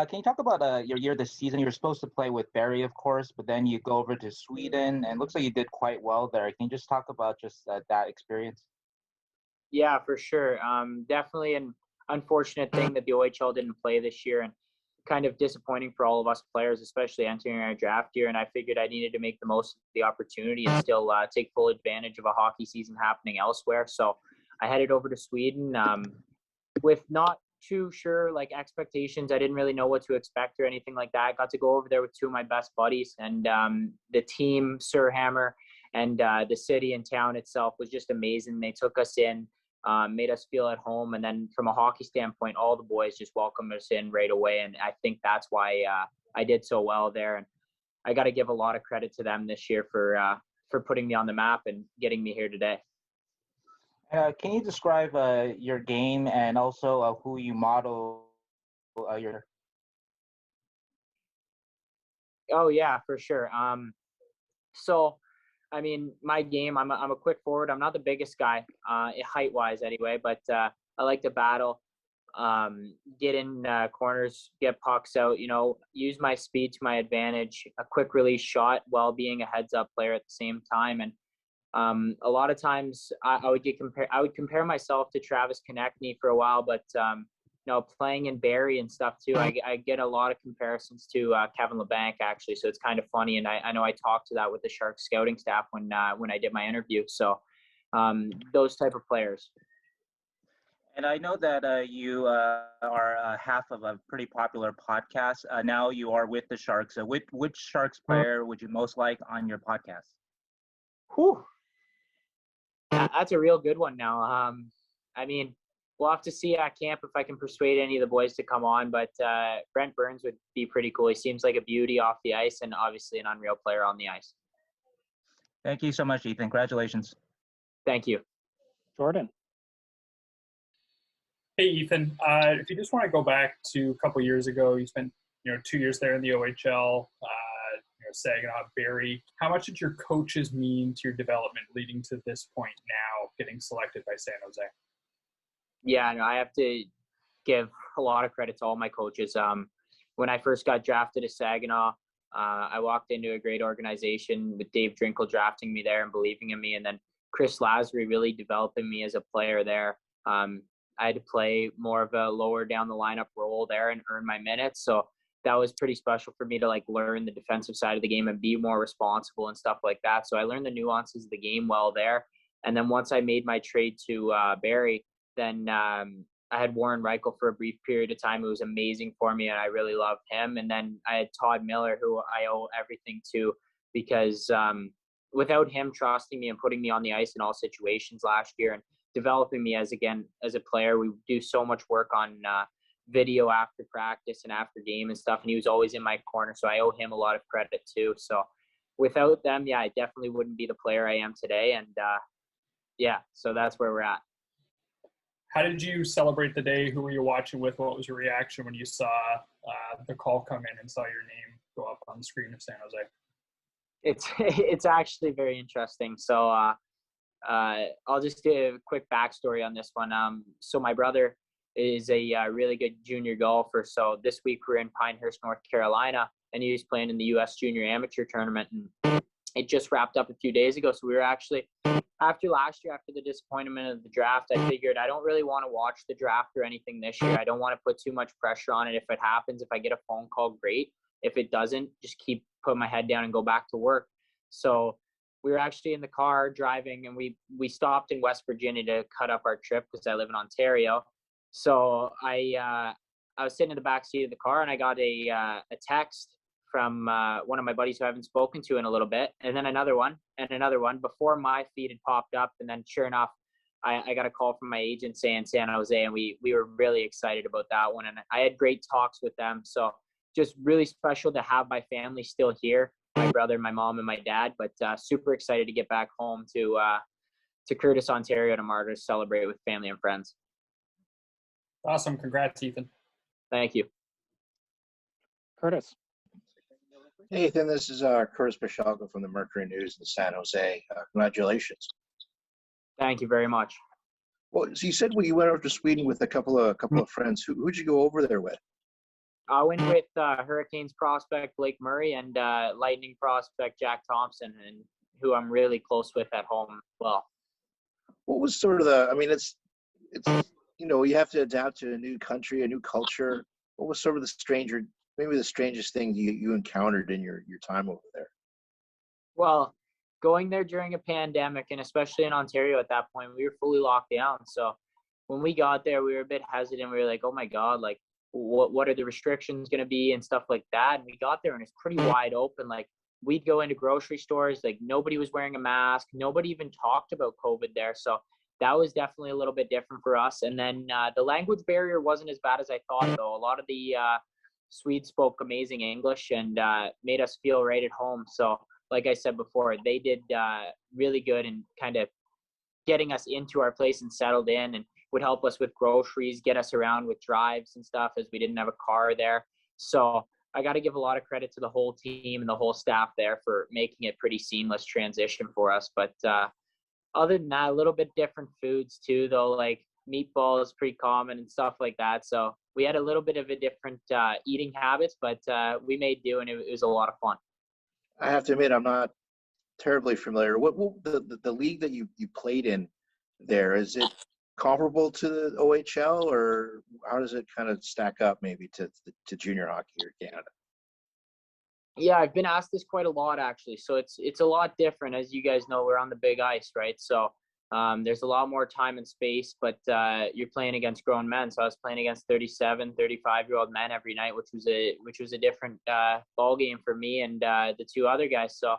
Can you talk about your year this season? You were supposed to play with Barrie, of course, but then you go over to Sweden, and it looks like you did quite well there. Can you just talk about just that experience? Yeah, for sure. Definitely an unfortunate thing that the OHL didn't play this year, and kind of disappointing for all of us players, especially entering our draft year. And I figured I needed to make the most of the opportunity and still take full advantage of a hockey season happening elsewhere. So I headed over to Sweden with not too sure like expectations. I didn't really know what to expect or anything like that. I got to go over there with two of my best buddies, and the team, Surhammer, and the city and town itself was just amazing. They took us in, made us feel at home. And then from a hockey standpoint, all the boys just welcomed us in right away. And I think that's why I did so well there. And I got to give a lot of credit to them this year for putting me on the map and getting me here today. Can you describe your game and also who you model your? Oh yeah, for sure. So I mean, my game, I'm a quick forward. I'm not the biggest guy, height-wise anyway, but I like to battle, get in corners, get pucks out, use my speed to my advantage, a quick release shot while being a heads-up player at the same time. And a lot of times I would compare myself to Travis Konechny for a while, but playing in Barrie and stuff too, I get a lot of comparisons to Kevin LeBanc actually. So it's kind of funny, and I know I talked to that with the Sharks scouting staff when I did my interview. So those type of players. And I know that you are half of a pretty popular podcast. Now you are with the Sharks. So which Sharks player would you most like on your podcast? Whew. That's a real good one now. I mean, we'll have to see at camp if I can persuade any of the boys to come on, but Brent Burns would be pretty cool. He seems like a beauty off the ice and obviously an unreal player on the ice. Thank you so much, Ethan. Congratulations. Thank you. Jordan. Hey, Ethan. If you just want to go back to a couple years ago, you spent 2 years there in the OHL, Saginaw, Barrie. How much did your coaches mean to your development leading to this point now, getting selected by San Jose? Yeah, no, I have to give a lot of credit to all my coaches. When I first got drafted to Saginaw, I walked into a great organization with Dave Drinkle drafting me there and believing in me, and then Chris Lasry really developing me as a player there. I had to play more of a lower down the lineup role there and earn my minutes. So that was pretty special for me to learn the defensive side of the game and be more responsible and stuff like that. So I learned the nuances of the game well there. And then once I made my trade to Barrie, then I had Warren Reichel for a brief period of time. It was amazing for me, and I really loved him. And then I had Todd Miller, who I owe everything to, because without him trusting me and putting me on the ice in all situations last year and developing me as a player, we do so much work on video after practice and after game and stuff. And he was always in my corner. So I owe him a lot of credit too. So without them, yeah, I definitely wouldn't be the player I am today. And so that's where we're at. How did you celebrate the day? Who were you watching with? What was your reaction when you saw the call come in and saw your name go up on the screen of San Jose? It's actually very interesting. So I'll just give a quick backstory on this one. So my brother is a really good junior golfer. So this week we're in Pinehurst, North Carolina, and he was playing in the U.S. Junior Amateur Tournament, and it just wrapped up a few days ago. So we were actually, after last year, after the disappointment of the draft, I figured I don't really want to watch the draft or anything this year. I don't want to put too much pressure on it. If it happens, if I get a phone call, great. If it doesn't, just put my head down and go back to work. So we were actually in the car driving, and we stopped in West Virginia to cut up our trip because I live in Ontario. So I was sitting in the back seat of the car, and I got a text from one of my buddies who I haven't spoken to in a little bit, and then another one before my feed had popped up. And then sure enough, I got a call from my agent saying San Jose, and we were really excited about that one. And I had great talks with them. So just really special to have my family still here, my brother, my mom, and my dad, but super excited to get back home to Curtis, Ontario tomorrow to celebrate with family and friends. Awesome. Congrats, Ethan. Thank you. Curtis. Hey, Ethan, this is Curtis Pashalko from the Mercury News in San Jose. Congratulations. Thank you very much. Well, so you said you went over to Sweden with a couple of friends. Who'd you go over there with? I went with Hurricanes prospect Blake Murray and Lightning prospect Jack Thompson, and who I'm really close with at home as well. What was sort of the? I mean, it's you have to adapt to a new country, a new culture. What was sort of maybe the strangest thing you encountered in your time over there? Well, going there during a pandemic, and especially in Ontario at that point, we were fully locked down. So when we got there, we were a bit hesitant. We were like, oh my God, like what are the restrictions going to be and stuff like that. And we got there and it's pretty wide open. Like we'd go into grocery stores, like nobody was wearing a mask. Nobody even talked about COVID there. So that was definitely a little bit different for us. And then the language barrier wasn't as bad as I thought, though. A lot of the Swedes spoke amazing English and made us feel right at home. So like I said before, they did really good in kind of getting us into our place and settled in, and would help us with groceries, get us around with drives and stuff, as we didn't have a car there. So I got to give a lot of credit to the whole team and the whole staff there for making it pretty seamless transition for us. But other than that, a little bit different foods too, though, like meatball is pretty common and stuff like that. So we had a little bit of a different eating habits, but we made do, and it was a lot of fun. I have to admit, I'm not terribly familiar. What the league that you played in there, is it comparable to the OHL, or how does it kind of stack up maybe to junior hockey or Canada? Yeah, I've been asked this quite a lot, actually. So it's a lot different. As you guys know, we're on the big ice, right? So there's a lot more time and space, but you're playing against grown men. So I was playing against 37, 35-year-old men every night, which was a different ball game for me and the two other guys. So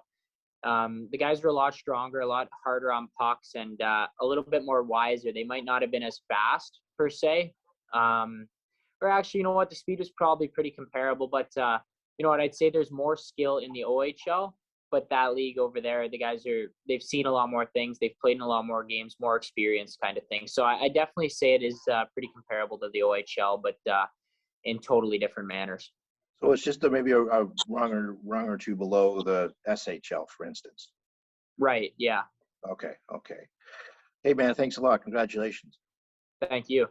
the guys were a lot stronger, a lot harder on pucks, and a little bit more wiser. They might not have been as fast per se. Or actually, you know what? The speed was probably pretty comparable, but you know what? I'd say there's more skill in the OHL, but that league over there, the guys they've seen a lot more things. They've played in a lot more games, more experience kind of thing. So I definitely say it is pretty comparable to the OHL, but in totally different manners. So it's just maybe a rung or two below the SHL, for instance. Right. Yeah. Okay. Hey, man, thanks a lot. Congratulations. Thank you.